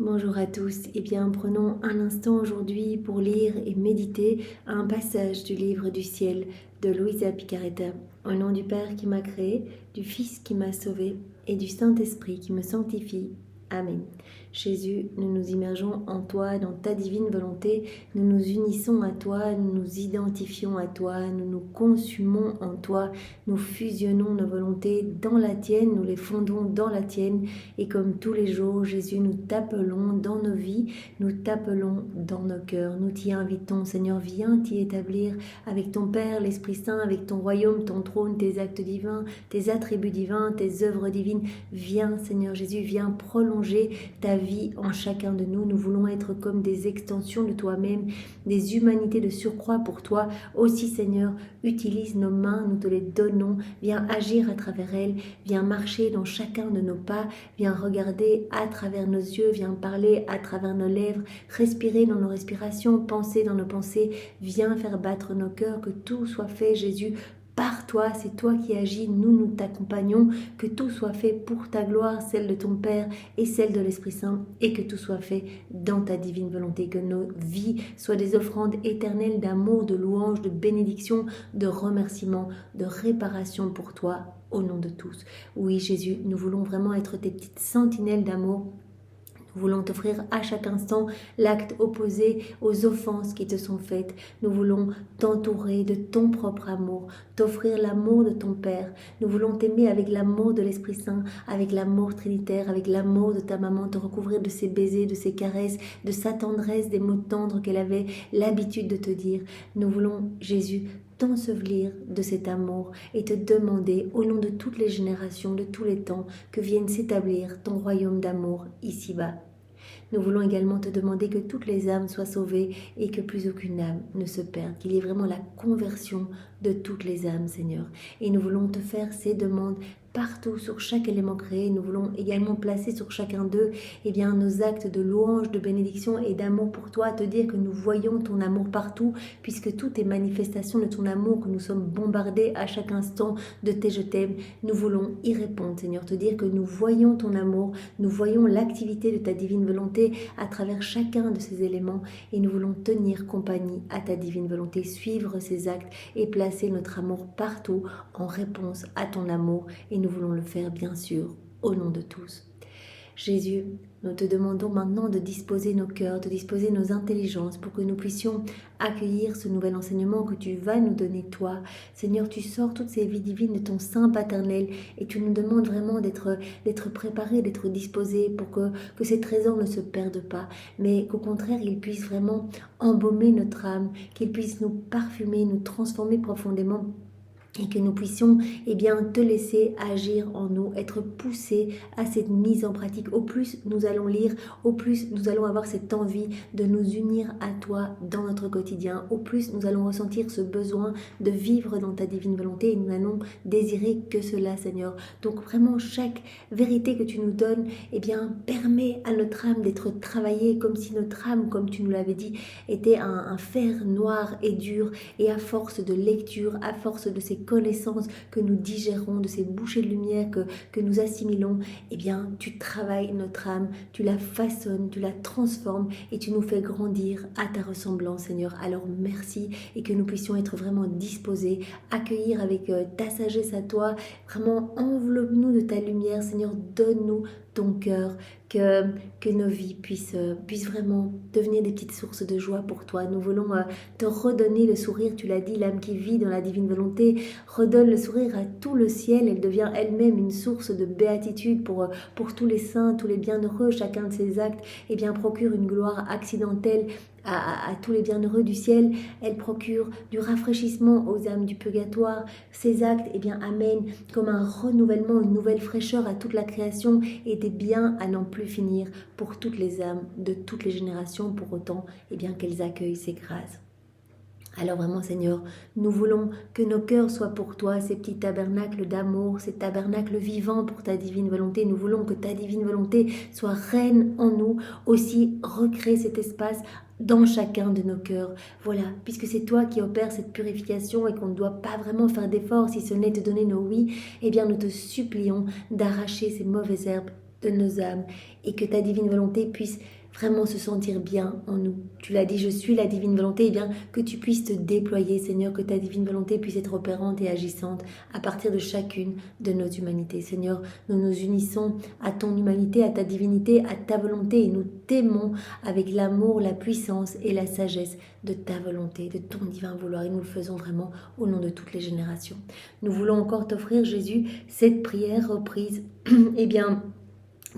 Bonjour à tous, prenons un instant aujourd'hui pour lire et méditer un passage du livre du ciel de Luisa Picaretta. Au nom du Père qui m'a créé, du Fils qui m'a sauvé et du Saint-Esprit qui me sanctifie. Amen. Jésus, nous nous immergeons en toi, dans ta divine volonté, nous nous unissons à toi, nous nous identifions à toi, nous nous consumons en toi, nous fusionnons nos volontés dans la tienne, nous les fondons dans la tienne, et comme tous les jours, Jésus, nous t'appelons dans nos vies, nous t'appelons dans nos cœurs, nous t'y invitons, Seigneur, viens t'y établir avec ton Père, l'Esprit Saint, avec ton royaume, ton trône, tes actes divins, tes attributs divins, tes œuvres divines. Viens, Seigneur Jésus, viens prolonger ta vie en chacun de nous. Nous voulons être comme des extensions de toi-même, des humanités de surcroît pour toi. Aussi, Seigneur, utilise nos mains, nous te les donnons. Viens agir à travers elles, viens marcher dans chacun de nos pas, viens regarder à travers nos yeux, viens parler à travers nos lèvres, respirer dans nos respirations, penser dans nos pensées. Viens faire battre nos cœurs, que tout soit fait, Jésus, par toi, c'est toi qui agis, nous t'accompagnons, que tout soit fait pour ta gloire, celle de ton Père et celle de l'Esprit Saint, et que tout soit fait dans ta divine volonté, que nos vies soient des offrandes éternelles d'amour, de louange, de bénédiction, de remerciement, de réparation pour toi, au nom de tous. Oui, Jésus, nous voulons vraiment être tes petites sentinelles d'amour. Nous voulons t'offrir à chaque instant l'acte opposé aux offenses qui te sont faites. Nous voulons t'entourer de ton propre amour, t'offrir l'amour de ton Père. Nous voulons t'aimer avec l'amour de l'Esprit Saint, avec l'amour trinitaire, avec l'amour de ta maman, te recouvrir de ses baisers, de ses caresses, de sa tendresse, des mots tendres qu'elle avait l'habitude de te dire. Nous voulons, Jésus, t'ensevelir de cet amour et te demander, au nom de toutes les générations, de tous les temps, que vienne s'établir ton royaume d'amour ici-bas. Nous voulons également te demander que toutes les âmes soient sauvées et que plus aucune âme ne se perde, qu'il y ait vraiment la conversion de toutes les âmes, Seigneur. Et nous voulons te faire ces demandes partout, sur chaque élément créé. Nous voulons également placer sur chacun d'eux nos actes de louange, de bénédiction et d'amour pour toi, te dire que nous voyons ton amour partout, puisque tout est manifestation de ton amour, que nous sommes bombardés à chaque instant de tes je t'aime. Nous voulons y répondre, Seigneur, te dire que nous voyons ton amour, nous voyons l'activité de ta divine volonté à travers chacun de ces éléments, et nous voulons tenir compagnie à ta divine volonté, suivre ces actes et placer notre amour partout en réponse à ton amour, et nous voulons le faire bien sûr au nom de tous. Jésus, nous te demandons maintenant de disposer nos cœurs, de disposer nos intelligences pour que nous puissions accueillir ce nouvel enseignement que tu vas nous donner toi. Seigneur, tu sors toutes ces vies divines de ton sein paternel et tu nous demandes vraiment d'être préparés, d'être disposés pour que ces trésors ne se perdent pas, mais qu'au contraire, ils puissent vraiment embaumer notre âme, qu'ils puissent nous parfumer, nous transformer profondément, et que nous puissions te laisser agir en nous, être poussés à cette mise en pratique. Au plus nous allons lire, au plus nous allons avoir cette envie de nous unir à toi dans notre quotidien. Au plus nous allons ressentir ce besoin de vivre dans ta divine volonté et nous allons désirer que cela, Seigneur. Donc vraiment, chaque vérité que tu nous donnes permet à notre âme d'être travaillée, comme si notre âme, comme tu nous l'avais dit, était un fer noir et dur, et à force de lecture, à force de ces connaissances que nous digérons, de ces bouchées de lumière que nous assimilons, tu travailles notre âme, tu la façonnes, tu la transformes et tu nous fais grandir à ta ressemblance, Seigneur. Alors merci, et que nous puissions être vraiment disposés, accueillir avec ta sagesse à toi, vraiment enveloppe-nous de ta lumière, Seigneur, donne-nous ton cœur, que nos vies puissent vraiment devenir des petites sources de joie pour toi. Nous voulons te redonner le sourire, tu l'as dit, l'âme qui vit dans la divine volonté redonne le sourire à tout le ciel, elle devient elle-même une source de béatitude pour tous les saints, tous les bienheureux. Chacun de ces actes procure une gloire accidentelle à tous les bienheureux du ciel. Elle procure du rafraîchissement aux âmes du purgatoire. Ces actes amènent comme un renouvellement, une nouvelle fraîcheur à toute la création et des biens à n'en plus finir pour toutes les âmes de toutes les générations, pour autant qu'elles accueillent ces grâces. Alors vraiment, Seigneur, nous voulons que nos cœurs soient pour toi ces petits tabernacles d'amour, ces tabernacles vivants pour ta divine volonté. Nous voulons que ta divine volonté soit reine en nous, aussi recréer cet espace dans chacun de nos cœurs. Voilà, puisque c'est toi qui opères cette purification et qu'on ne doit pas vraiment faire d'efforts si ce n'est te donner nos oui, nous te supplions d'arracher ces mauvaises herbes de nos âmes et que ta divine volonté puisse vraiment se sentir bien en nous. Tu l'as dit, je suis la divine volonté, et bien que tu puisses te déployer, Seigneur, que ta divine volonté puisse être opérante et agissante à partir de chacune de nos humanités. Seigneur, nous nous unissons à ton humanité, à ta divinité, à ta volonté, et nous t'aimons avec l'amour, la puissance et la sagesse de ta volonté, de ton divin vouloir, et nous le faisons vraiment au nom de toutes les générations. Nous voulons encore t'offrir, Jésus, cette prière reprise, eh bien,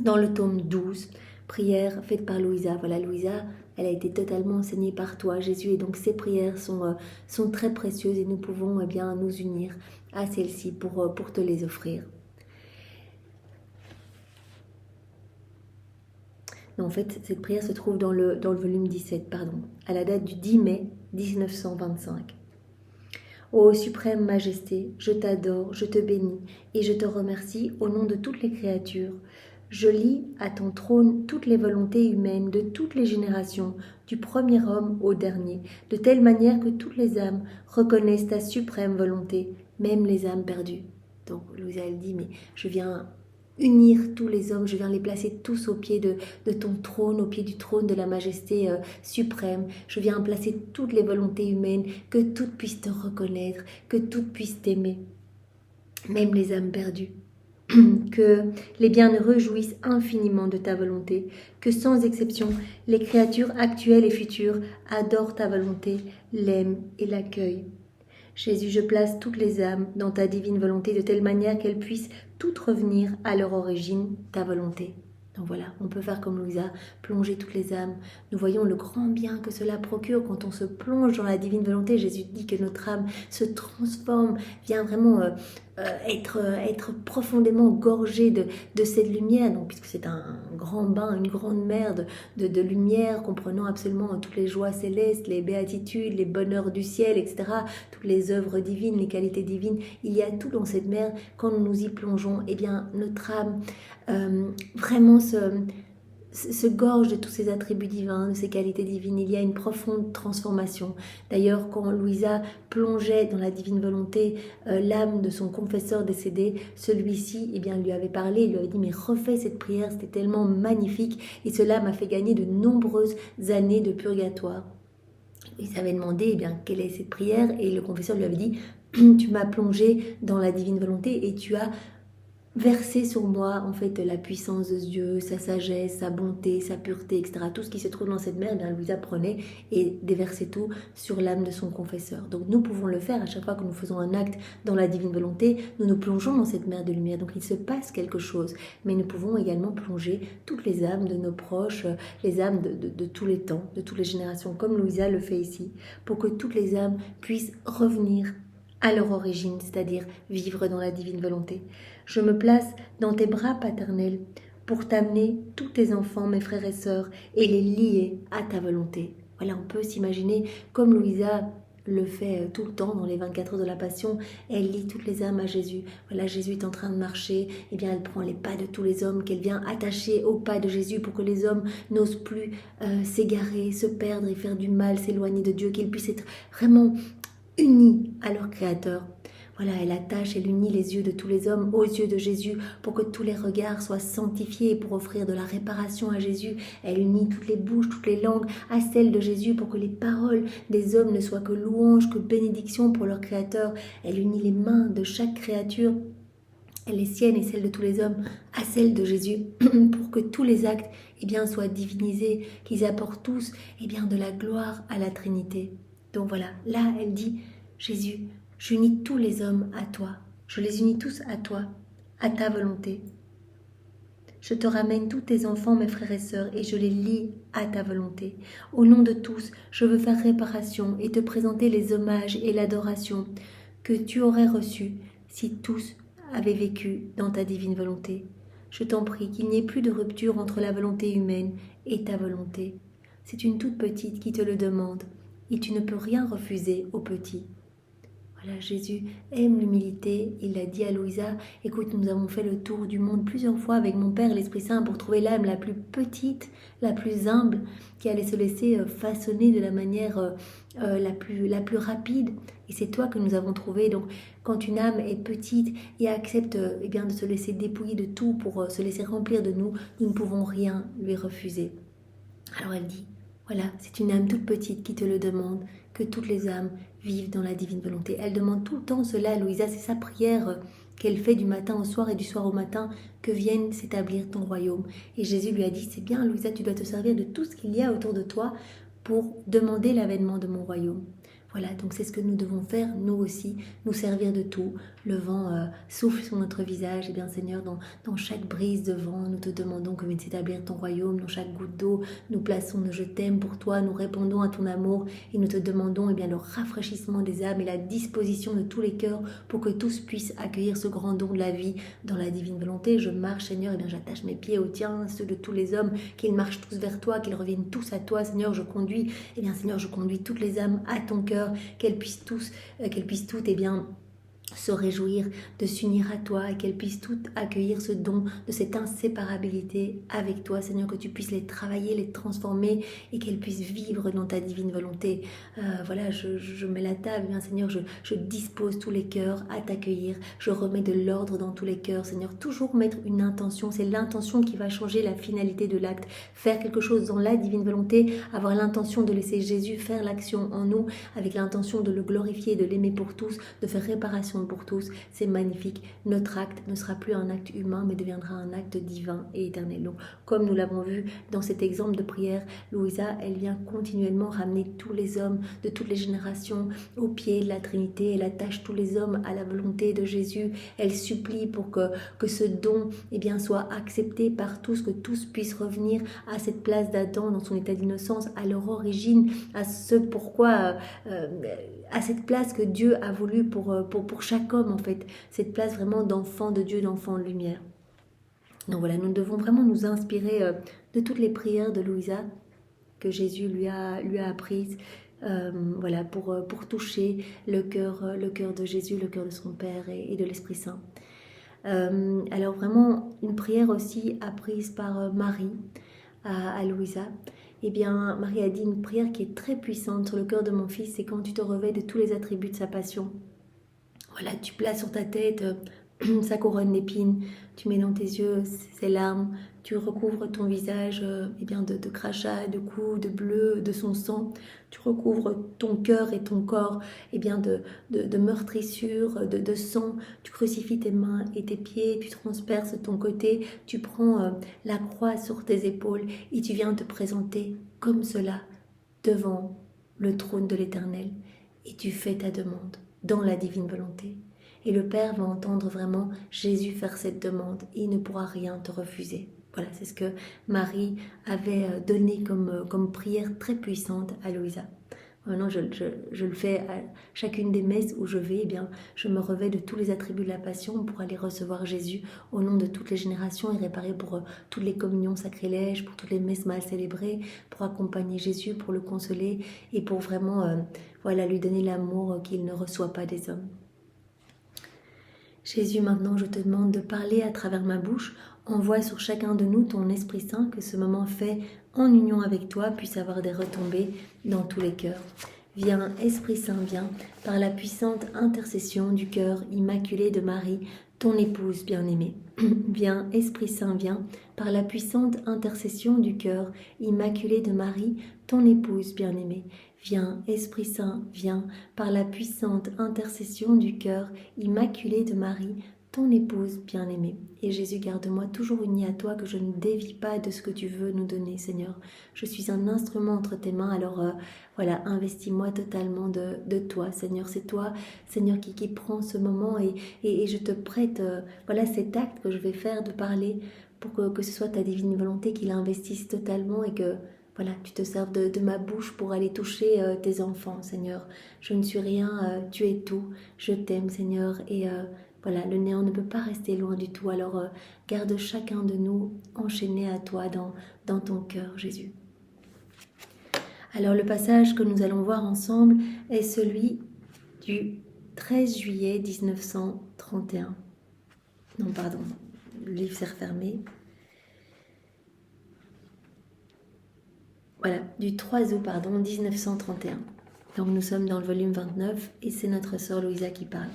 dans le tome 12, prière faite par Louisa. Voilà, Louisa, elle a été totalement enseignée par toi, Jésus, et donc ces prières sont très précieuses et nous pouvons eh bien, nous unir à celles-ci pour te les offrir. Non, en fait, cette prière se trouve dans le volume 17, à la date du 10 mai 1925. Ô suprême majesté, je t'adore, je te bénis et je te remercie au nom de toutes les créatures. Je lie à ton trône toutes les volontés humaines de toutes les générations, du premier homme au dernier, de telle manière que toutes les âmes reconnaissent ta suprême volonté, même les âmes perdues. Donc Louisa, elle dit, mais je viens unir tous les hommes, je viens les placer tous au pied de ton trône, au pied du trône de la majesté suprême. Je viens placer toutes les volontés humaines, que toutes puissent te reconnaître, que toutes puissent t'aimer, même les âmes perdues. Que les bienheureux jouissent infiniment de ta volonté, que sans exception, les créatures actuelles et futures adorent ta volonté, l'aiment et l'accueillent. Jésus, je place toutes les âmes dans ta divine volonté de telle manière qu'elles puissent toutes revenir à leur origine, ta volonté. Donc voilà, on peut faire comme Louisa, plonger toutes les âmes. Nous voyons le grand bien que cela procure quand on se plonge dans la divine volonté. Jésus dit que notre âme se transforme, vient vraiment être profondément gorgée de cette lumière. Donc, puisque c'est un grand bain, une grande mer de lumière, comprenant absolument toutes les joies célestes, les béatitudes, les bonheurs du ciel, etc. Toutes les œuvres divines, les qualités divines. Il y a tout dans cette mer. Quand nous nous y plongeons, eh bien, notre âme vraiment se gorge de tous ces attributs divins, de ces qualités divines. Il y a une profonde transformation. D'ailleurs, quand Louisa plongeait dans la divine volonté l'âme de son confesseur décédé, celui-ci eh bien, lui avait parlé, il lui avait dit « mais refais cette prière, c'était tellement magnifique » et cela m'a fait gagner de nombreuses années de purgatoire. Il s'avait demandé eh bien, quelle est cette prière et le confesseur lui avait dit « tu m'as plongé dans la divine volonté et tu as verser sur moi en fait la puissance de Dieu, sa sagesse, sa bonté, sa pureté, etc. Tout ce qui se trouve dans cette mer, eh bien Louisa prenait et déversait tout sur l'âme de son confesseur. Donc nous pouvons le faire à chaque fois que nous faisons un acte dans la divine volonté, nous nous plongeons dans cette mer de lumière. Donc il se passe quelque chose, mais nous pouvons également plonger toutes les âmes de nos proches, les âmes de tous les temps, de toutes les générations, comme Louisa le fait ici, pour que toutes les âmes puissent revenir à leur origine, c'est-à-dire vivre dans la divine volonté. Je me place dans tes bras paternels pour t'amener tous tes enfants, mes frères et sœurs, et les lier à ta volonté. Voilà, on peut s'imaginer comme Louisa le fait tout le temps dans les 24 heures de la Passion, elle lie toutes les âmes à Jésus. Voilà, Jésus est en train de marcher, et bien elle prend les pas de tous les hommes qu'elle vient attacher aux pas de Jésus pour que les hommes n'osent plus s'égarer, se perdre et faire du mal, s'éloigner de Dieu, qu'ils puissent être vraiment unis à leur Créateur. Voilà, elle attache, elle unit les yeux de tous les hommes aux yeux de Jésus pour que tous les regards soient sanctifiés et pour offrir de la réparation à Jésus. Elle unit toutes les bouches, toutes les langues à celles de Jésus pour que les paroles des hommes ne soient que louanges, que bénédictions pour leur Créateur. Elle unit les mains de chaque créature, les siennes et celles de tous les hommes, à celles de Jésus pour que tous les actes eh bien, soient divinisés, qu'ils apportent tous eh bien, de la gloire à la Trinité. Donc voilà, là elle dit, Jésus, j'unis tous les hommes à toi, je les unis tous à toi, à ta volonté. Je te ramène tous tes enfants, mes frères et sœurs, et je les lie à ta volonté. Au nom de tous, je veux faire réparation et te présenter les hommages et l'adoration que tu aurais reçus si tous avaient vécu dans ta divine volonté. Je t'en prie qu'il n'y ait plus de rupture entre la volonté humaine et ta volonté. C'est une toute petite qui te le demande, et tu ne peux rien refuser au petit. Voilà, Jésus aime l'humilité. Il a dit à Louisa, écoute, nous avons fait le tour du monde plusieurs fois avec mon Père et l'Esprit Saint pour trouver l'âme la plus petite, la plus humble, qui allait se laisser façonner de la manière la plus rapide. Et c'est toi que nous avons trouvé. Donc, quand une âme est petite et accepte eh bien, de se laisser dépouiller de tout pour se laisser remplir de nous, nous ne pouvons rien lui refuser. Alors elle dit, voilà, c'est une âme toute petite qui te le demande, que toutes les âmes vivent dans la divine volonté. Elle demande tout le temps cela à Louisa, c'est sa prière qu'elle fait du matin au soir et du soir au matin, que vienne s'établir ton royaume. Et Jésus lui a dit, c'est bien Louisa, tu dois te servir de tout ce qu'il y a autour de toi pour demander l'avènement de mon royaume. Voilà, donc c'est ce que nous devons faire, nous aussi, nous servir de tout. Le vent souffle sur notre visage, et bien Seigneur, dans chaque brise de vent, nous te demandons que vienne s'établir ton royaume, dans chaque goutte d'eau, nous plaçons nos je t'aime pour toi, nous répondons à ton amour et nous te demandons le rafraîchissement des âmes et la disposition de tous les cœurs pour que tous puissent accueillir ce grand don de la vie dans la divine volonté. Je marche, Seigneur, et bien j'attache mes pieds aux tiens, ceux de tous les hommes, qu'ils marchent tous vers toi, qu'ils reviennent tous à toi, Seigneur, je conduis, Seigneur, je conduis toutes les âmes à ton cœur, qu'elles puissent toutes se réjouir de s'unir à toi et qu'elles puissent toutes accueillir ce don de cette inséparabilité avec toi, Seigneur, que tu puisses les travailler, les transformer et qu'elles puissent vivre dans ta divine volonté. Voilà, je mets la table, Seigneur, je dispose tous les cœurs à t'accueillir, je remets de l'ordre dans tous les cœurs, Seigneur, toujours mettre une intention, c'est l'intention qui va changer la finalité de l'acte, faire quelque chose dans la divine volonté, avoir l'intention de laisser Jésus faire l'action en nous, avec l'intention de le glorifier, de l'aimer pour tous, de faire réparation pour tous, c'est magnifique. Notre acte ne sera plus un acte humain, mais deviendra un acte divin et éternel. Donc, comme nous l'avons vu dans cet exemple de prière, Louisa, elle vient continuellement ramener tous les hommes de toutes les générations au pied de la Trinité. Elle attache tous les hommes à la volonté de Jésus. Elle supplie pour que ce don soit accepté par tous, que tous puissent revenir à cette place d'Adam dans son état d'innocence, à leur origine, à ce pourquoi, à cette place que Dieu a voulu pour chaque homme, en fait, cette place vraiment d'enfant de Dieu, d'enfant de lumière. Donc voilà, nous devons vraiment nous inspirer de toutes les prières de Louisa que Jésus lui a apprises, voilà, pour toucher le cœur de Jésus, le cœur de son Père et de l'Esprit Saint. Alors vraiment, une prière aussi apprise par Marie à Louisa. Marie a dit une prière qui est très puissante sur le cœur de mon fils, c'est quand tu te revêts de tous les attributs de sa passion. Voilà, tu places sur ta tête sa couronne d'épines, tu mets dans tes yeux ses larmes, tu recouvres ton visage de crachats, de coups, de bleu, de son sang, tu recouvres ton cœur et ton corps de meurtrissures, de sang, tu crucifies tes mains et tes pieds, tu transperces ton côté, tu prends la croix sur tes épaules et tu viens te présenter comme cela devant le trône de l'Éternel et tu fais ta demande dans la divine volonté. Et le Père va entendre vraiment Jésus faire cette demande. Il ne pourra rien te refuser. Voilà, c'est ce que Marie avait donné comme prière très puissante à Louisa. Maintenant, je le fais à chacune des messes où je vais. Je me revêts de tous les attributs de la passion pour aller recevoir Jésus au nom de toutes les générations et réparer pour toutes les communions sacrilèges, pour toutes les messes mal célébrées, pour accompagner Jésus, pour le consoler et pour vraiment lui donner l'amour qu'il ne reçoit pas des hommes. Jésus, maintenant, je te demande de parler à travers ma bouche. Envoie sur chacun de nous ton Esprit Saint, que ce moment fait en union avec toi puisse avoir des retombées dans tous les cœurs. Viens, Esprit Saint, viens, par la puissante intercession du cœur immaculé de Marie, ton épouse bien-aimée. Viens, Esprit Saint, viens, par la puissante intercession du cœur immaculé de Marie, ton épouse bien-aimée. Viens, Esprit Saint, viens, par la puissante intercession du cœur immaculé de Marie, ton épouse bien-aimée. Et Jésus, garde-moi toujours unie à toi, que je ne dévie pas de ce que tu veux nous donner, Seigneur. Je suis un instrument entre tes mains, alors investis-moi totalement de toi, Seigneur. C'est toi, Seigneur, qui prends ce moment et je te prête cet acte que je vais faire de parler pour que ce soit ta divine volonté qui l'investisse totalement et que tu te serves de ma bouche pour aller toucher tes enfants, Seigneur. Je ne suis rien, tu es tout. Je t'aime, Seigneur. Et le néant ne peut pas rester loin du tout. Alors, garde chacun de nous enchaîné à toi dans ton cœur, Jésus. Alors, le passage que nous allons voir ensemble est celui du 13 juillet 1931. Non, pardon, le livre s'est refermé. Voilà, du 3 août, 1931. Donc nous sommes dans le volume 29 et c'est notre sœur Louisa qui parle.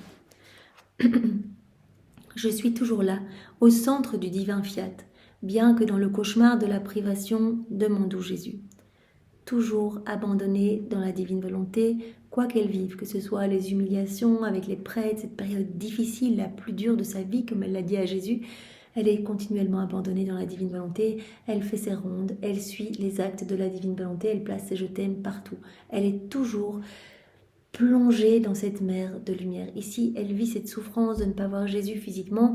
Je suis toujours là, au centre du divin fiat, bien que dans le cauchemar de la privation de mon doux Jésus. Toujours abandonnée dans la divine volonté, quoi qu'elle vive, que ce soit les humiliations avec les prêtres, cette période difficile, la plus dure de sa vie, comme elle l'a dit à Jésus, elle est continuellement abandonnée dans la divine volonté, elle fait ses rondes, elle suit les actes de la divine volonté, elle place ses je t'aime partout. Elle est toujours plongée dans cette mer de lumière. Ici, elle vit cette souffrance de ne pas voir Jésus physiquement.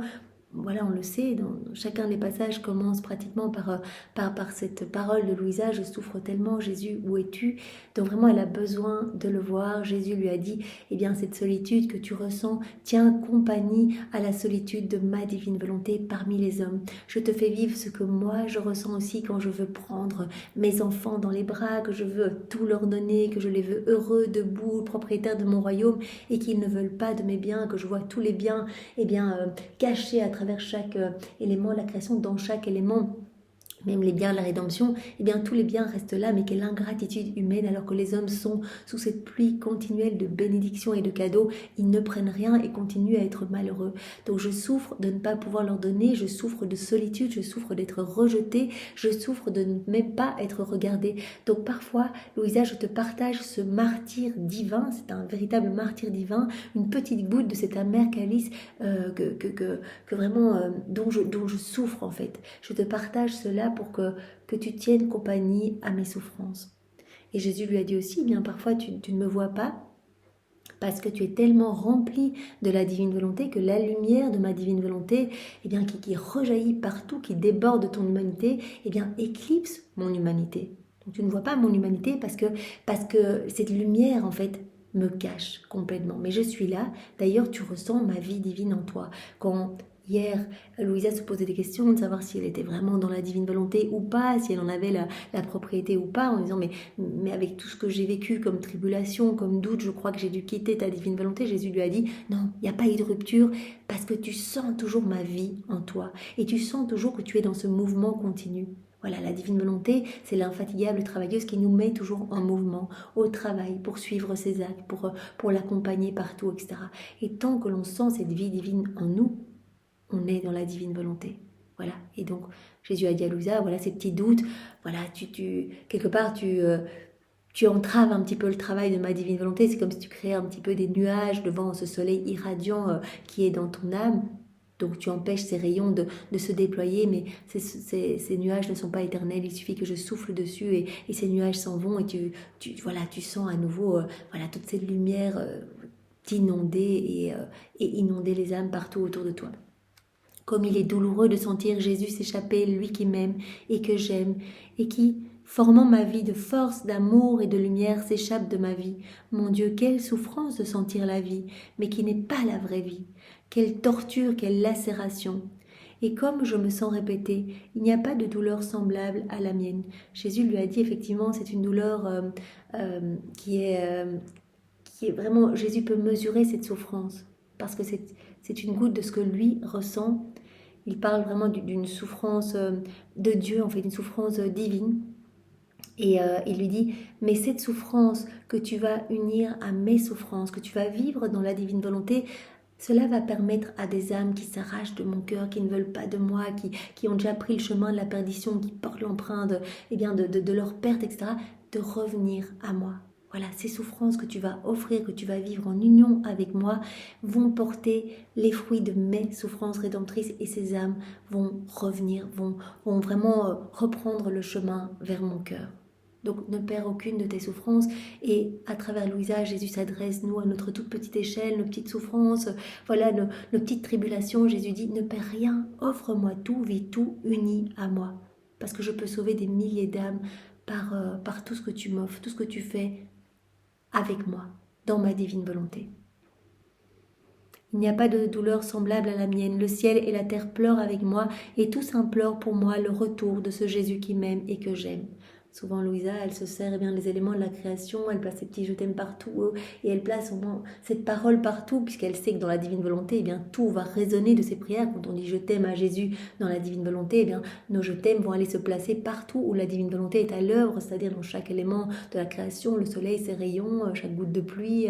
Voilà, on le sait, dans chacun des passages commence pratiquement par cette parole de Louisa, je souffre tellement, Jésus, où es-tu? Donc vraiment, elle a besoin de le voir. Jésus lui a dit, eh bien, cette solitude que tu ressens, tiens compagnie à la solitude de ma divine volonté parmi les hommes. Je te fais vivre ce que moi, je ressens aussi quand je veux prendre mes enfants dans les bras, que je veux tout leur donner, que je les veux heureux, debout, propriétaires de mon royaume, et qu'ils ne veulent pas de mes biens, que je vois tous les biens, eh bien, cachés à travers chaque élément, la création, dans chaque élément, même les biens de la rédemption, eh bien tous les biens restent là, mais quelle ingratitude humaine alors que les hommes sont sous cette pluie continuelle de bénédictions et de cadeaux, ils ne prennent rien et continuent à être malheureux. Donc je souffre de ne pas pouvoir leur donner, je souffre de solitude, je souffre d'être rejetée, je souffre de ne même pas être regardée. Donc parfois, Louisa, je te partage ce martyr divin, c'est un véritable martyr divin, une petite goutte de cet amer calice que vraiment, dont je souffre en fait. Je te partage cela pour que tu tiennes compagnie à mes souffrances. Et Jésus lui a dit aussi, eh bien parfois tu ne me vois pas parce que tu es tellement rempli de la divine volonté que la lumière de ma divine volonté, eh bien qui rejaillit partout, qui déborde de ton humanité, eh bien éclipse mon humanité. Donc tu ne vois pas mon humanité parce que cette lumière en fait me cache complètement. Mais je suis là. D'ailleurs, tu ressens ma vie divine en toi. Quand hier, Louisa se posait des questions de savoir si elle était vraiment dans la divine volonté ou pas, si elle en avait la propriété ou pas, en disant mais avec tout ce que j'ai vécu comme tribulation, comme doute, je crois que j'ai dû quitter ta divine volonté. Jésus lui a dit non, il n'y a pas eu de rupture parce que tu sens toujours ma vie en toi et tu sens toujours que tu es dans ce mouvement continu. Voilà, la divine volonté, c'est l'infatigable travailleuse qui nous met toujours en mouvement, au travail, pour suivre ses actes, pour l'accompagner partout, etc. Et tant que l'on sent cette vie divine en nous, on est dans la divine volonté. Voilà. Et donc, Jésus a dit à Louisa, voilà ces petits doutes, voilà, quelque part, tu entraves un petit peu le travail de ma divine volonté. C'est comme si tu créais un petit peu des nuages devant ce soleil irradiant qui est dans ton âme. Donc tu empêches ces rayons de se déployer, mais ces nuages ne sont pas éternels. Il suffit que je souffle dessus et ces nuages s'en vont et tu sens à nouveau toute cette lumière t'inonder et inonder les âmes partout autour de toi. Comme il est douloureux de sentir Jésus s'échapper, lui qui m'aime et que j'aime, et qui, formant ma vie de force, d'amour et de lumière, s'échappe de ma vie. Mon Dieu, quelle souffrance de sentir la vie, mais qui n'est pas la vraie vie. Quelle torture, quelle lacération. Et comme je me sens répéter, il n'y a pas de douleur semblable à la mienne. Jésus lui a dit effectivement, c'est une douleur qui est vraiment... Jésus peut mesurer cette souffrance, parce que c'est une goutte de ce que lui ressent. Il parle vraiment d'une souffrance de Dieu, en fait, une souffrance divine. Et il lui dit, mais cette souffrance que tu vas unir à mes souffrances, que tu vas vivre dans la divine volonté, cela va permettre à des âmes qui s'arrachent de mon cœur, qui ne veulent pas de moi, qui ont déjà pris le chemin de la perdition, qui portent l'empreinte de leur perte, etc., de revenir à moi. Voilà, ces souffrances que tu vas offrir, que tu vas vivre en union avec moi, vont porter les fruits de mes souffrances rédemptrices et ces âmes vont revenir, vont vraiment reprendre le chemin vers mon cœur. Donc ne perds aucune de tes souffrances et à travers Louisa, Jésus s'adresse nous à notre toute petite échelle, nos petites souffrances, voilà nos petites tribulations. Jésus dit ne perds rien, offre-moi tout, vis tout uni à moi parce que je peux sauver des milliers d'âmes par tout ce que tu m'offres, tout ce que tu fais avec moi, dans ma divine volonté. Il n'y a pas de douleur semblable à la mienne. Le ciel et la terre pleurent avec moi et tous implorent pour moi le retour de ce Jésus qui m'aime et que j'aime. Souvent, Louisa, elle se sert bien des éléments de la création, elle place ses petits je t'aime partout et elle place souvent cette parole partout puisqu'elle sait que dans la divine volonté, eh bien, tout va résonner de ses prières. Quand on dit je t'aime à Jésus dans la divine volonté, eh bien, nos je t'aime vont aller se placer partout où la divine volonté est à l'œuvre, c'est-à-dire dans chaque élément de la création, le soleil, ses rayons, chaque goutte de pluie,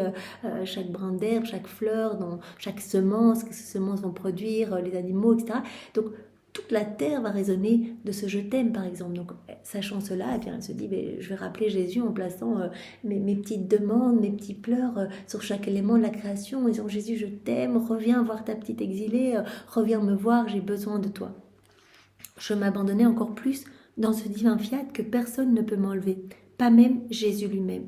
chaque brin d'herbe, chaque fleur, dans chaque semence, que ces semences vont produire, les animaux, etc. Donc, toute la terre va résonner de ce je t'aime par exemple. Donc sachant cela, eh bien, elle se dit je vais rappeler Jésus en plaçant mes petites demandes, mes petits pleurs sur chaque élément de la création, en disant Jésus je t'aime, reviens voir ta petite exilée, reviens me voir, j'ai besoin de toi. Je m'abandonnais encore plus dans ce divin fiat que personne ne peut m'enlever, pas même Jésus lui-même.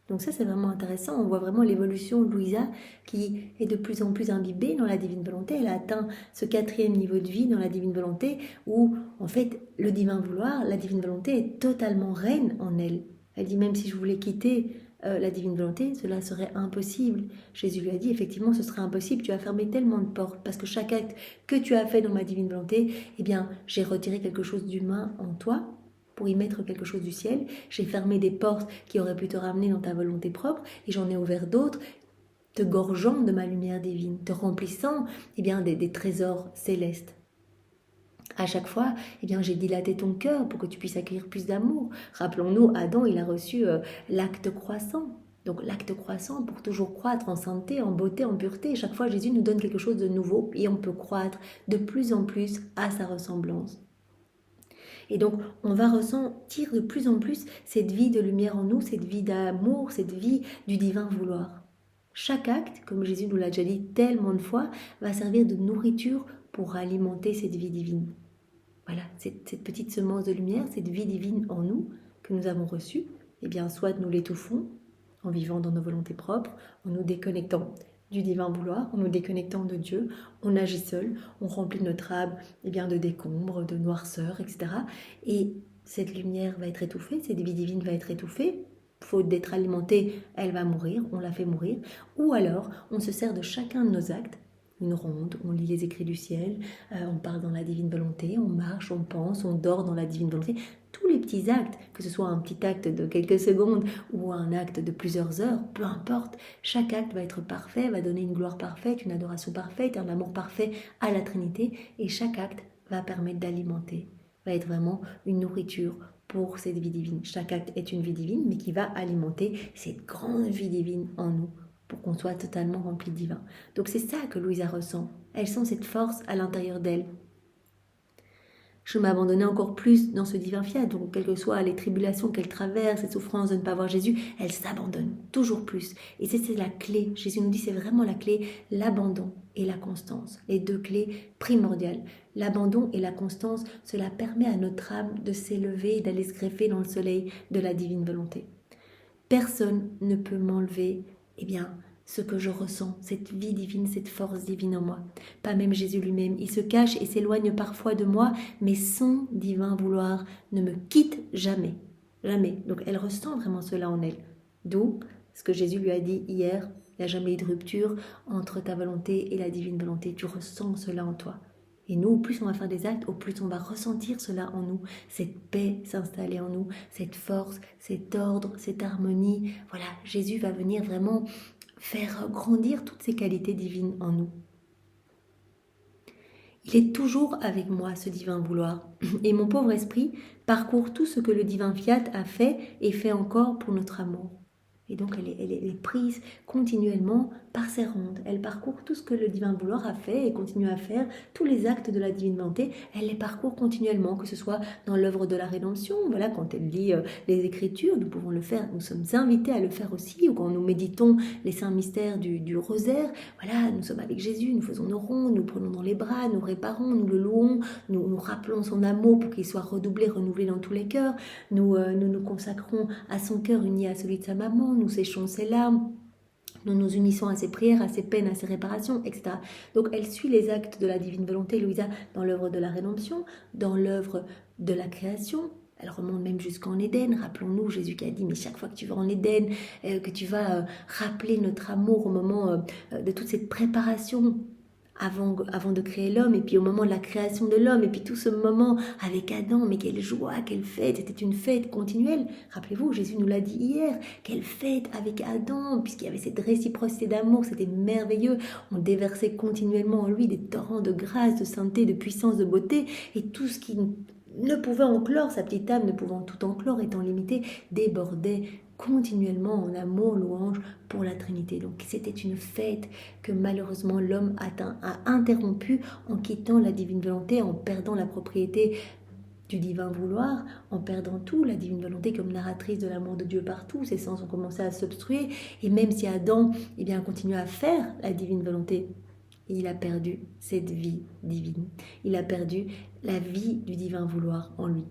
Donc ça, c'est vraiment intéressant. On voit vraiment l'évolution de Louisa qui est de plus en plus imbibée dans la divine volonté. Elle a atteint ce 4e niveau de vie dans la divine volonté où, en fait, le divin vouloir, la divine volonté est totalement reine en elle. Elle dit même si je voulais quitter la divine volonté, cela serait impossible. Jésus lui a dit effectivement ce serait impossible, tu as fermé tellement de portes parce que chaque acte que tu as fait dans ma divine volonté, eh bien j'ai retiré quelque chose d'humain en toi pour y mettre quelque chose du ciel. J'ai fermé des portes qui auraient pu te ramener dans ta volonté propre et j'en ai ouvert d'autres, te gorgeant de ma lumière divine, te remplissant eh bien, des trésors célestes. À chaque fois, eh bien, j'ai dilaté ton cœur pour que tu puisses accueillir plus d'amour. Rappelons-nous, Adam, il a reçu l'acte croissant. Donc l'acte croissant pour toujours croître en sainteté, en beauté, en pureté. Chaque fois, Jésus nous donne quelque chose de nouveau et on peut croître de plus en plus à sa ressemblance. Et donc, on va ressentir de plus en plus cette vie de lumière en nous, cette vie d'amour, cette vie du divin vouloir. Chaque acte, comme Jésus nous l'a déjà dit tellement de fois, va servir de nourriture pour alimenter cette vie divine. Voilà, cette petite semence de lumière, cette vie divine en nous que nous avons reçue, eh bien, soit nous l'étouffons en vivant dans nos volontés propres, en nous déconnectant du divin vouloir, en nous déconnectant de Dieu, on agit seul, on remplit notre âme eh bien, de décombres, de noirceur, etc. Et cette lumière va être étouffée, cette vie divine va être étouffée, faute d'être alimentée, elle va mourir, on la fait mourir, ou alors on se sert de chacun de nos actes, une ronde, on lit les écrits du ciel, on parle dans la divine volonté, on marche, on pense, on dort dans la divine volonté. Tous les petits actes, que ce soit un petit acte de quelques secondes ou un acte de plusieurs heures, peu importe, chaque acte va être parfait, va donner une gloire parfaite, une adoration parfaite, un amour parfait à la Trinité, et chaque acte va permettre d'alimenter, va être vraiment une nourriture pour cette vie divine. Chaque acte est une vie divine, mais qui va alimenter cette grande vie divine en nous, pour qu'on soit totalement rempli de divin. Donc c'est ça que Louisa ressent. Elle sent cette force à l'intérieur d'elle. Je m'abandonnais encore plus dans ce divin fiat, donc quelles que soient les tribulations qu'elle traverse, les souffrances de ne pas voir Jésus, elle s'abandonne toujours plus. Et c'est la clé, Jésus nous dit c'est vraiment la clé, l'abandon et la constance, les deux clés primordiales. L'abandon et la constance, cela permet à notre âme de s'élever et d'aller se greffer dans le soleil de la divine volonté. Personne ne peut m'enlever eh bien, ce que je ressens, cette vie divine, cette force divine en moi. Pas même Jésus lui-même. Il se cache et s'éloigne parfois de moi, mais son divin vouloir ne me quitte jamais. Jamais. Donc elle ressent vraiment cela en elle. D'où ce que Jésus lui a dit hier, il n'y a jamais eu de rupture entre ta volonté et la divine volonté. Tu ressens cela en toi. Et nous, au plus on va faire des actes, au plus on va ressentir cela en nous, cette paix s'installer en nous, cette force, cet ordre, cette harmonie. Voilà, Jésus va venir vraiment faire grandir toutes ces qualités divines en nous. Il est toujours avec moi, ce divin vouloir. Et mon pauvre esprit parcourt tout ce que le divin fiat a fait et fait encore pour notre amour. Et donc elle est prise continuellement par ses rondes. Elle parcourt tout ce que le divin vouloir a fait et continue à faire, tous les actes de la divine volonté, elle les parcourt continuellement, que ce soit dans l'œuvre de la rédemption, voilà, quand elle lit les Écritures, nous pouvons le faire, nous sommes invités à le faire aussi, ou quand nous méditons les saints mystères du rosaire, voilà, nous sommes avec Jésus, nous faisons nos rondes, nous prenons dans les bras, nous réparons, nous le louons, nous rappelons son amour pour qu'il soit redoublé, renouvelé dans tous les cœurs, nous consacrons à son cœur uni à celui de sa maman, nous séchons ses larmes, nous nous unissons à ses prières, à ses peines, à ses réparations, etc. Donc elle suit les actes de la divine volonté, Louisa, dans l'œuvre de la rédemption, dans l'œuvre de la création. Elle remonte même jusqu'en Éden. Rappelons-nous Jésus qui a dit, mais chaque fois que tu vas en Éden, que tu vas rappeler notre amour au moment de toute cette préparation avant de créer l'homme, et puis au moment de la création de l'homme, et puis tout ce moment avec Adam, mais quelle joie, quelle fête, c'était une fête continuelle. Rappelez-vous, Jésus nous l'a dit hier, quelle fête avec Adam, puisqu'il y avait cette réciprocité d'amour, c'était merveilleux, on déversait continuellement en lui des torrents de grâce, de sainteté, de puissance, de beauté, et tout ce qui ne pouvait enclore, sa petite âme ne pouvant tout enclore, étant limitée, débordait continuellement en amour, louange pour la Trinité. Donc c'était une fête que malheureusement l'homme a interrompue en quittant la divine volonté, en perdant la propriété du divin vouloir, en perdant tout, la divine volonté comme narratrice de l'amour de Dieu partout, ses sens ont commencé à s'obstruer, et même si Adam continue à faire la divine volonté, il a perdu cette vie divine, il a perdu la vie du divin vouloir en lui.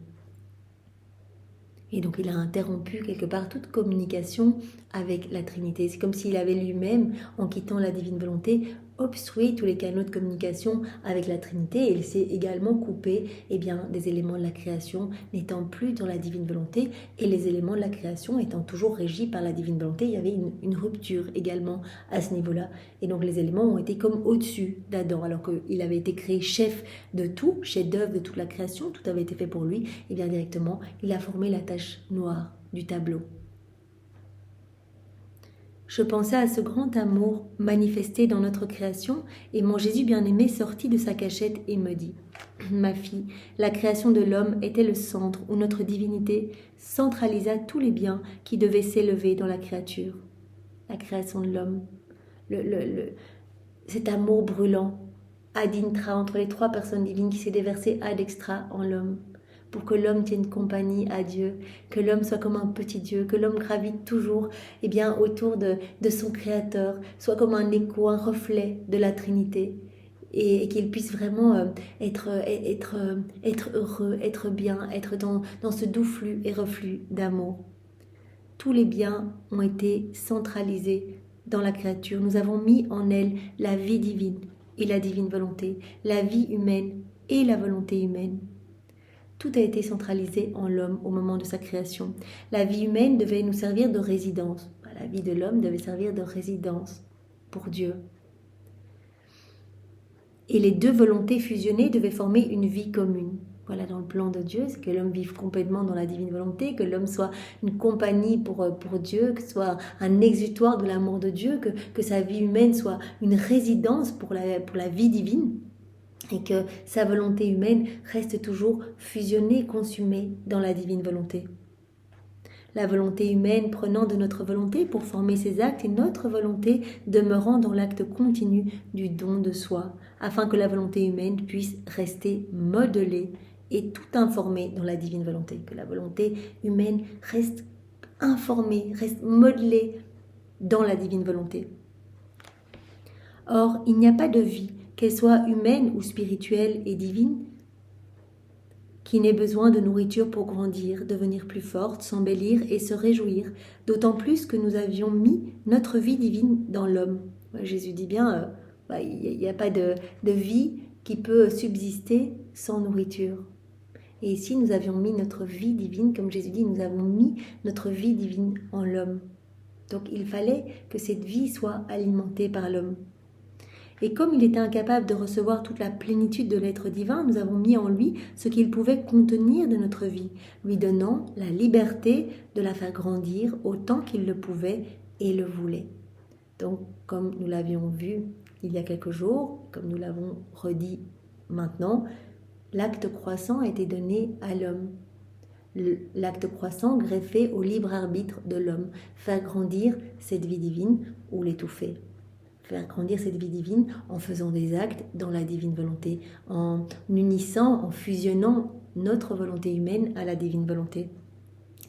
Et donc il a interrompu quelque part toute communication avec la Trinité. C'est comme s'il avait lui-même, en quittant la divine volonté, obstrué tous les canaux de communication avec la Trinité, et il s'est également coupé des éléments de la création n'étant plus dans la divine volonté, et les éléments de la création étant toujours régis par la divine volonté. Il y avait une rupture également à ce niveau-là. Et donc les éléments ont été comme au-dessus d'Adam, alors qu'il avait été créé chef de tout, chef d'œuvre de toute la création, tout avait été fait pour lui, et bien directement il a formé la tache noire du tableau. Je pensais à ce grand amour manifesté dans notre création, et mon Jésus bien-aimé sortit de sa cachette et me dit « Ma fille, la création de l'homme était le centre où notre divinité centralisa tous les biens qui devaient s'élever dans la créature. » La création de l'homme, cet amour brûlant, ad intra, entre les trois personnes divines qui s'est déversé ad extra en l'homme, pour que l'homme tienne compagnie à Dieu, que l'homme soit comme un petit Dieu, que l'homme gravite toujours autour de son Créateur, soit comme un écho, un reflet de la Trinité, et qu'il puisse vraiment être heureux, être bien, être dans ce doux flux et reflux d'amour. Tous les biens ont été centralisés dans la créature. Nous avons mis en elle la vie divine et la divine volonté, la vie humaine et la volonté humaine. Tout a été centralisé en l'homme au moment de sa création. La vie humaine devait nous servir de résidence. La vie de l'homme devait servir de résidence pour Dieu. Et les deux volontés fusionnées devaient former une vie commune. Voilà, dans le plan de Dieu, c'est que l'homme vive complètement dans la divine volonté, que l'homme soit une compagnie pour Dieu, que ce soit un exutoire de l'amour de Dieu, que sa vie humaine soit une résidence pour la vie divine, et que sa volonté humaine reste toujours fusionnée, consumée dans la divine volonté. La volonté humaine prenant de notre volonté pour former ses actes, et notre volonté demeurant dans l'acte continu du don de soi, afin que la volonté humaine puisse rester modelée et tout informée dans la divine volonté, que la volonté humaine reste informée, reste modelée dans la divine volonté. Or, il n'y a pas de vie, qu'elle soit humaine ou spirituelle et divine, qui n'ait besoin de nourriture pour grandir, devenir plus forte, s'embellir et se réjouir, d'autant plus que nous avions mis notre vie divine dans l'homme. Jésus dit bien, il n'y a pas de vie qui peut subsister sans nourriture. Et ici, nous avions mis notre vie divine, comme Jésus dit, nous avons mis notre vie divine en l'homme. Donc il fallait que cette vie soit alimentée par l'homme. Et comme il était incapable de recevoir toute la plénitude de l'être divin, nous avons mis en lui ce qu'il pouvait contenir de notre vie, lui donnant la liberté de la faire grandir autant qu'il le pouvait et le voulait. Donc, comme nous l'avions vu il y a quelques jours, comme nous l'avons redit maintenant, l'acte croissant a été donné à l'homme. L'acte croissant greffé au libre arbitre de l'homme, faire grandir cette vie divine ou l'étouffer. Faire grandir cette vie divine en faisant des actes dans la divine volonté, en unissant, en fusionnant notre volonté humaine à la divine volonté.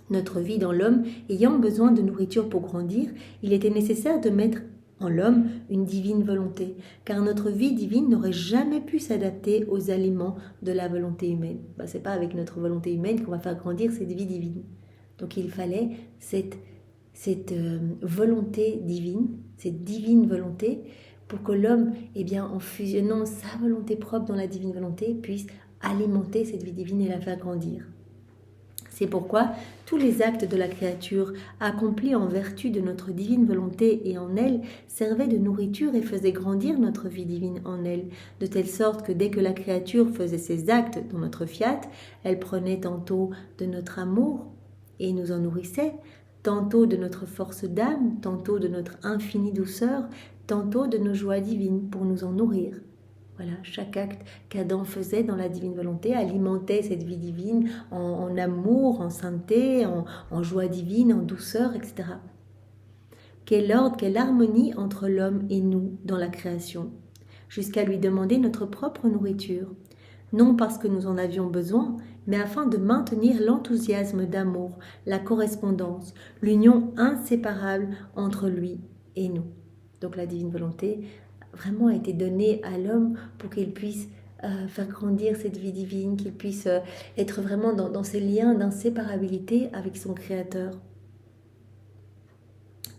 Notre vie dans l'homme ayant besoin de nourriture pour grandir, il était nécessaire de mettre en l'homme une divine volonté, car notre vie divine n'aurait jamais pu s'adapter aux aliments de la volonté humaine. Ce n'est pas avec notre volonté humaine qu'on va faire grandir cette vie divine. Donc il fallait cette volonté divine, cette divine volonté, pour que l'homme, en fusionnant sa volonté propre dans la divine volonté, puisse alimenter cette vie divine et la faire grandir. C'est pourquoi tous les actes de la créature, accomplis en vertu de notre divine volonté et en elle, servaient de nourriture et faisaient grandir notre vie divine en elle, de telle sorte que dès que la créature faisait ses actes dans notre fiat, elle prenait tantôt de notre amour et nous en nourrissait, tantôt de notre force d'âme, tantôt de notre infinie douceur, tantôt de nos joies divines pour nous en nourrir. Voilà, chaque acte qu'Adam faisait dans la divine volonté alimentait cette vie divine en amour, en sainteté, en joie divine, en douceur, etc. Quel ordre, quelle harmonie entre l'homme et nous dans la création, jusqu'à lui demander notre propre nourriture, non parce que nous en avions besoin, mais afin de maintenir l'enthousiasme d'amour, la correspondance, l'union inséparable entre lui et nous. Donc la divine volonté vraiment a été donnée à l'homme pour qu'il puisse faire grandir cette vie divine, qu'il puisse être vraiment dans ces liens d'inséparabilité avec son Créateur.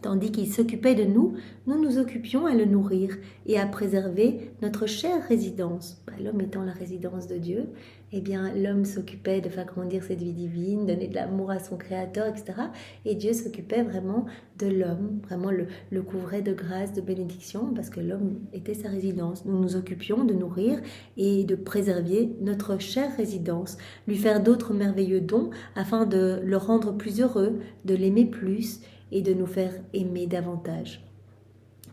Tandis qu'il s'occupait de nous, nous nous occupions à le nourrir et à préserver notre chère résidence. L'homme étant la résidence de Dieu, eh bien l'homme s'occupait de faire grandir cette vie divine, donner de l'amour à son Créateur, etc. Et Dieu s'occupait vraiment de l'homme, vraiment le couvrait de grâce, de bénédiction, parce que l'homme était sa résidence. Nous nous occupions de nourrir et de préserver notre chère résidence, lui faire d'autres merveilleux dons afin de le rendre plus heureux, de l'aimer plus, et de nous faire aimer davantage.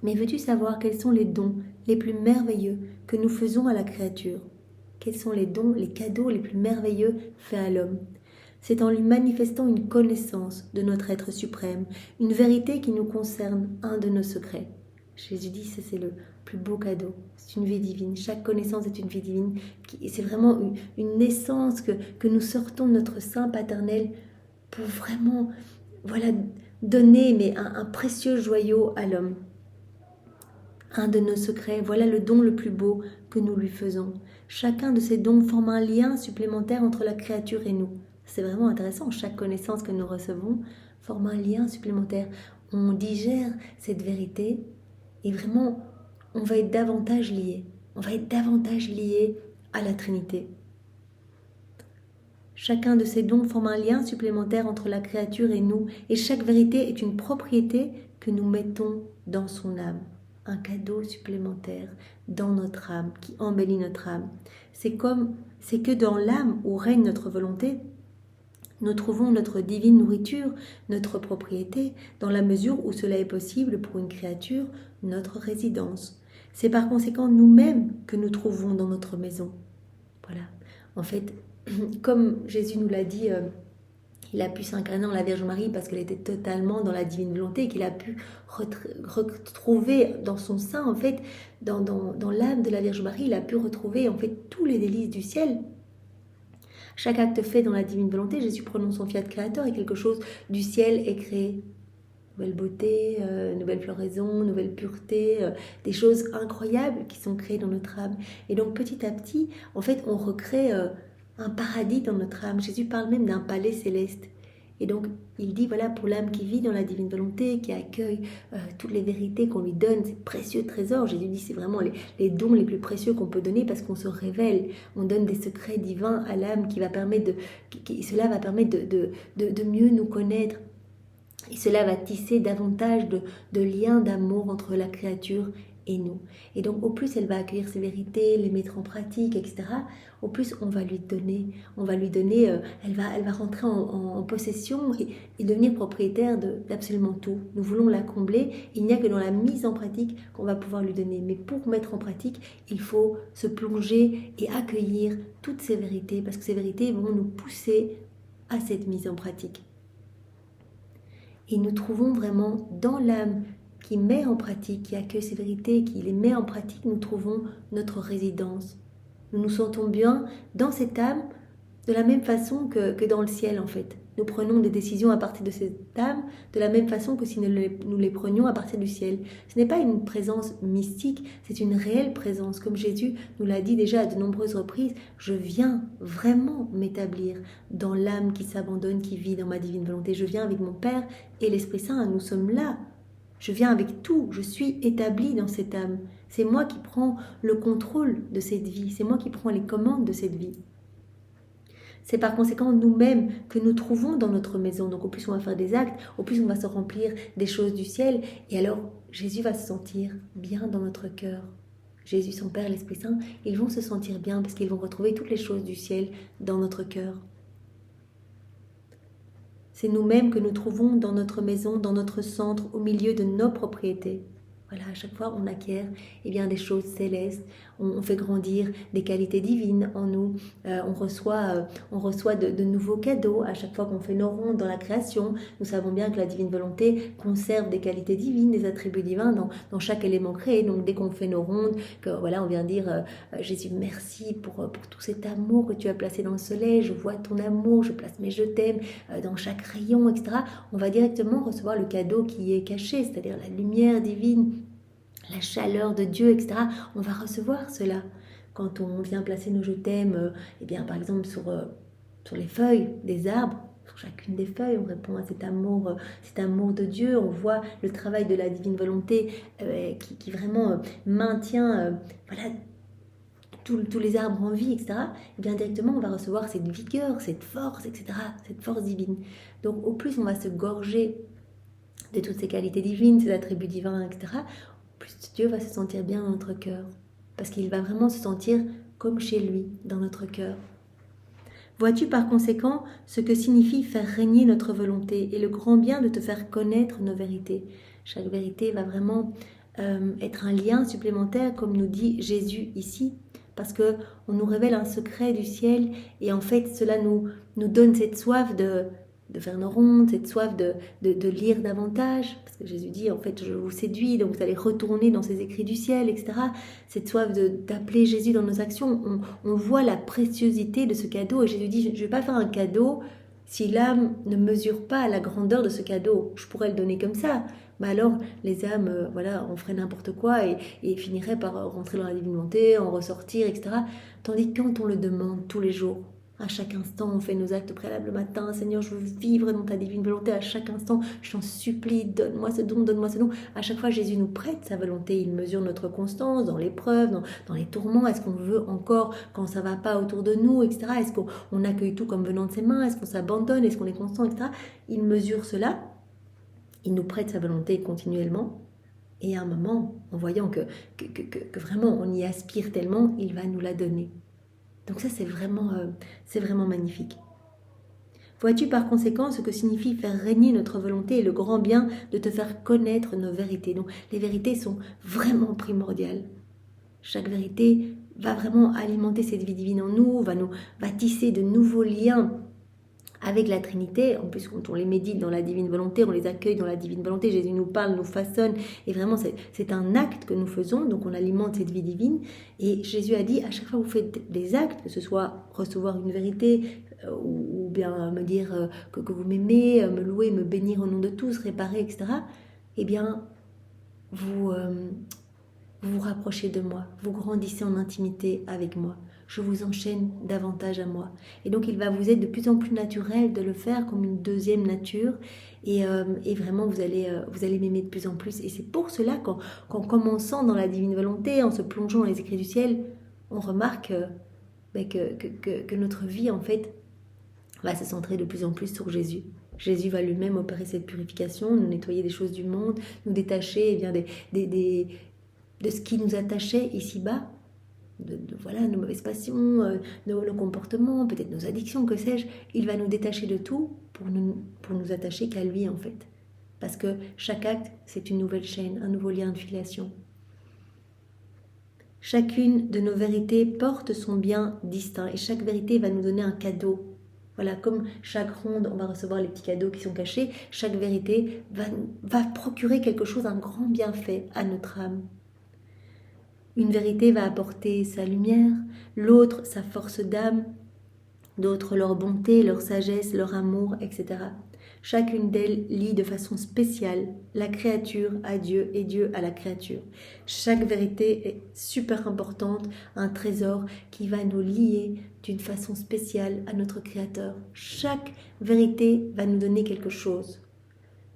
Mais veux-tu savoir quels sont les dons les plus merveilleux que nous faisons à la créature? Quels sont les dons, les cadeaux les plus merveilleux faits à l'homme? C'est en lui manifestant une connaissance de notre être suprême, une vérité qui nous concerne, un de nos secrets. Jésus dit, c'est le plus beau cadeau, c'est une vie divine. Chaque connaissance est une vie divine. C'est vraiment une naissance que nous sortons de notre sein paternel pour vraiment, donner un précieux joyau à l'homme. Un de nos secrets, voilà le don le plus beau que nous lui faisons. Chacun de ces dons forme un lien supplémentaire entre la créature et nous. C'est vraiment intéressant, chaque connaissance que nous recevons forme un lien supplémentaire. On digère cette vérité et vraiment, on va être davantage liés. On va être davantage liés à la Trinité. Chacun de ces dons forme un lien supplémentaire entre la créature et nous, et chaque vérité est une propriété que nous mettons dans son âme. Un cadeau supplémentaire dans notre âme, qui embellit notre âme. C'est que dans l'âme où règne notre volonté, nous trouvons notre divine nourriture, notre propriété, dans la mesure où cela est possible pour une créature, notre résidence. C'est par conséquent nous-mêmes que nous trouvons dans notre maison. Voilà. En fait, comme Jésus nous l'a dit, il a pu s'incarner en la Vierge Marie parce qu'elle était totalement dans la divine volonté et qu'il a pu retrouver dans son sein, en fait, dans l'âme de la Vierge Marie, il a pu retrouver en fait tous les délices du ciel. Chaque acte fait dans la divine volonté, Jésus prononce son fiat créateur et quelque chose du ciel est créé. Nouvelle beauté, nouvelle floraison, nouvelle pureté, des choses incroyables qui sont créées dans notre âme. Et donc petit à petit, en fait, on recrée un paradis dans notre âme. Jésus parle même d'un palais céleste. Et donc, il dit, voilà, pour l'âme qui vit dans la divine volonté, qui accueille toutes les vérités qu'on lui donne, ces précieux trésors. Jésus dit, c'est vraiment les dons les plus précieux qu'on peut donner parce qu'on se révèle. On donne des secrets divins à l'âme qui va permettre cela va permettre de mieux nous connaître. Et cela va tisser davantage de liens d'amour entre la créature et nous. Et donc, au plus elle va accueillir ces vérités, les mettre en pratique, etc., au plus on va lui donner, elle va rentrer en possession et devenir propriétaire d'absolument tout. Nous voulons la combler, il n'y a que dans la mise en pratique qu'on va pouvoir lui donner. Mais pour mettre en pratique, il faut se plonger et accueillir toutes ces vérités, parce que ces vérités vont nous pousser à cette mise en pratique. Et nous trouvons vraiment dans l'âme qui met en pratique, qui accueille ces vérités, qui les met en pratique, nous trouvons notre résidence. Nous nous sentons bien dans cette âme de la même façon que dans le ciel en fait. Nous prenons des décisions à partir de cette âme de la même façon que si nous les prenions à partir du ciel. Ce n'est pas une présence mystique, c'est une réelle présence. Comme Jésus nous l'a dit déjà à de nombreuses reprises, je viens vraiment m'établir dans l'âme qui s'abandonne, qui vit dans ma divine volonté. Je viens avec mon Père et l'Esprit Saint, nous sommes là. Je viens avec tout, je suis établie dans cette âme. C'est moi qui prends le contrôle de cette vie, c'est moi qui prends les commandes de cette vie. C'est par conséquent nous-mêmes que nous trouvons dans notre maison. Donc au plus on va faire des actes, au plus on va se remplir des choses du ciel. Et alors Jésus va se sentir bien dans notre cœur. Jésus, son Père, l'Esprit Saint, ils vont se sentir bien parce qu'ils vont retrouver toutes les choses du ciel dans notre cœur. C'est nous-mêmes que nous trouvons dans notre maison, dans notre centre, au milieu de nos propriétés. Voilà, à chaque fois on acquiert des choses célestes, on fait grandir des qualités divines en nous, on reçoit de nouveaux cadeaux à chaque fois qu'on fait nos rondes dans la création. Nous savons bien que la divine volonté conserve des qualités divines, des attributs divins dans chaque élément créé. Donc dès qu'on fait nos rondes, on vient dire Jésus, merci pour tout cet amour que tu as placé dans le soleil, je vois ton amour, je place mes je t'aime dans chaque rayon, etc. On va directement recevoir le cadeau qui est caché, c'est-à-dire la lumière divine, la chaleur de Dieu, etc. On va recevoir cela. Quand on vient placer nos je t'aime, par exemple sur les feuilles des arbres, sur chacune des feuilles, on répond à cet amour de Dieu. On voit le travail de la divine volonté qui vraiment maintient tous les arbres en vie, etc. Et bien directement, on va recevoir cette vigueur, cette force, etc., cette force divine. Donc au plus on va se gorger de toutes ces qualités divines, ces attributs divins, etc., plus Dieu va se sentir bien dans notre cœur. Parce qu'il va vraiment se sentir comme chez lui, dans notre cœur. Vois-tu par conséquent ce que signifie faire régner notre volonté et le grand bien de te faire connaître nos vérités. Chaque vérité va vraiment être un lien supplémentaire, comme nous dit Jésus ici, parce qu'on nous révèle un secret du ciel et en fait cela nous donne cette soif de faire nos rondes, cette soif de lire davantage, parce que Jésus dit en fait je vous séduis, donc vous allez retourner dans ces écrits du ciel, etc. Cette soif d'appeler Jésus dans nos actions, on voit la préciosité de ce cadeau et Jésus dit je ne vais pas faire un cadeau si l'âme ne mesure pas la grandeur de ce cadeau. Je pourrais le donner comme ça, mais alors les âmes, on ferait n'importe quoi et finiraient par rentrer dans la divine volonté, en ressortir, etc. Tandis que quand on le demande tous les jours, à chaque instant, on fait nos actes préalables le matin. Seigneur, je veux vivre dans ta divine volonté. À chaque instant, je t'en supplie, donne-moi ce don, donne-moi ce don. À chaque fois, Jésus nous prête sa volonté. Il mesure notre constance dans l'épreuve, dans les tourments. Est-ce qu'on veut encore quand ça ne va pas autour de nous, etc. Est-ce qu'on accueille tout comme venant de ses mains? Est-ce qu'on s'abandonne? Est-ce qu'on est constant, etc. Il mesure cela. Il nous prête sa volonté continuellement. Et à un moment, en voyant que vraiment on y aspire tellement, il va nous la donner. Donc ça, c'est vraiment magnifique. Vois-tu par conséquent ce que signifie faire régner notre volonté et le grand bien de te faire connaître nos vérités. Donc les vérités sont vraiment primordiales. Chaque vérité va vraiment alimenter cette vie divine en nous, va tisser de nouveaux liens avec la Trinité. En plus, quand on les médite dans la divine volonté, on les accueille dans la divine volonté, Jésus nous parle, nous façonne, et vraiment c'est un acte que nous faisons, donc on alimente cette vie divine. Et Jésus a dit, à chaque fois que vous faites des actes, que ce soit recevoir une vérité, ou bien me dire que vous m'aimez, me louer, me bénir au nom de tous, réparer, etc., eh bien, vous vous rapprochez de moi, vous grandissez en intimité avec moi. Je vous enchaîne davantage à moi. Et donc, il va vous être de plus en plus naturel de le faire comme une deuxième nature. Et vraiment, vous allez m'aimer de plus en plus. Et c'est pour cela qu'en commençant dans la divine volonté, en se plongeant dans les écrits du ciel, on remarque que notre vie, en fait, va se centrer de plus en plus sur Jésus. Jésus va lui-même opérer cette purification, nous nettoyer des choses du monde, nous détacher de ce qui nous attachait ici-bas, nos mauvaises passions, nos comportements, peut-être nos addictions, que sais-je. Il va nous détacher de tout pour nous attacher qu'à lui en fait. Parce que chaque acte, c'est une nouvelle chaîne, un nouveau lien de filiation. Chacune de nos vérités porte son bien distinct et chaque vérité va nous donner un cadeau. Voilà, comme chaque ronde, on va recevoir les petits cadeaux qui sont cachés, chaque vérité va procurer quelque chose, un grand bienfait à notre âme. Une vérité va apporter sa lumière, l'autre sa force d'âme, d'autres leur bonté, leur sagesse, leur amour, etc. Chacune d'elles lie de façon spéciale la créature à Dieu et Dieu à la créature. Chaque vérité est super importante, un trésor qui va nous lier d'une façon spéciale à notre Créateur. Chaque vérité va nous donner quelque chose.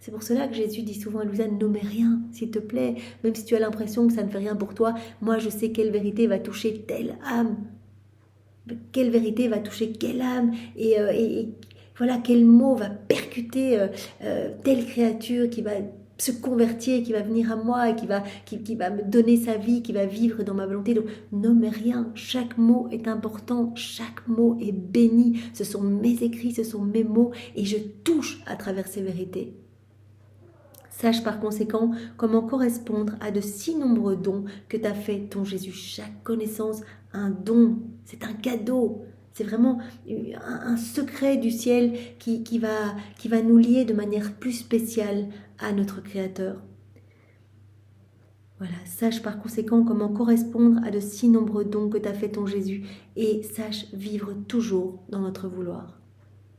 C'est pour cela que Jésus dit souvent à Louisa, n'omet rien, s'il te plaît, même si tu as l'impression que ça ne fait rien pour toi, moi je sais quelle vérité va toucher telle âme. quelle vérité va toucher quelle âme et voilà, quel mot va percuter telle créature qui va se convertir, qui va venir à moi et qui va me donner sa vie, qui va vivre dans ma volonté. Donc, nomme rien. Chaque mot est important. Chaque mot est béni. Ce sont mes écrits, ce sont mes mots et je touche à travers ces vérités. Sache par conséquent comment correspondre à de si nombreux dons que t'a fait ton Jésus. Chaque connaissance, un don, c'est un cadeau. C'est vraiment un secret du ciel qui va nous lier de manière plus spéciale à notre Créateur. Voilà, sache par conséquent comment correspondre à de si nombreux dons que t'a fait ton Jésus et sache vivre toujours dans notre vouloir.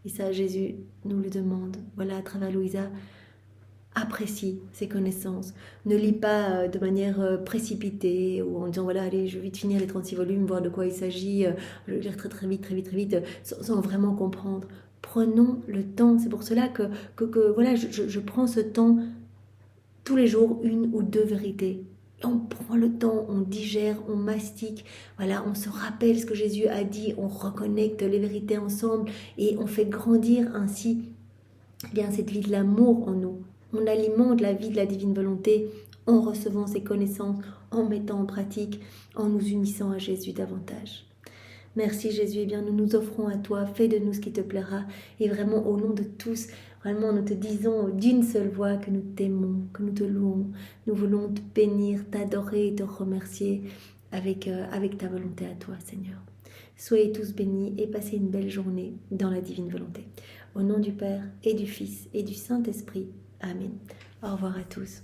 Et ça, Jésus nous le demande. Voilà, à travers Louisa, apprécie ses connaissances. Ne lis pas de manière précipitée ou en disant voilà, allez, je vais vite finir les 36 volumes, voir de quoi il s'agit, je vais lire très vite, sans vraiment comprendre. Prenons le temps. C'est pour cela que voilà, je prends ce temps tous les jours, 1 ou 2 vérités. Et on prend le temps, on digère, on mastique, voilà, on se rappelle ce que Jésus a dit, on reconnecte les vérités ensemble et on fait grandir ainsi bien cette vie de l'amour en nous. On alimente la vie de la divine volonté en recevant ces connaissances, en mettant en pratique, en nous unissant à Jésus davantage. Merci Jésus, eh bien nous nous offrons à toi, fais de nous ce qui te plaira et vraiment au nom de tous, vraiment nous te disons d'une seule voix que nous t'aimons, que nous te louons, nous voulons te bénir, t'adorer et te remercier avec ta volonté à toi Seigneur. Soyez tous bénis et passez une belle journée dans la divine volonté. Au nom du Père et du Fils et du Saint-Esprit. Amen. Au revoir à tous.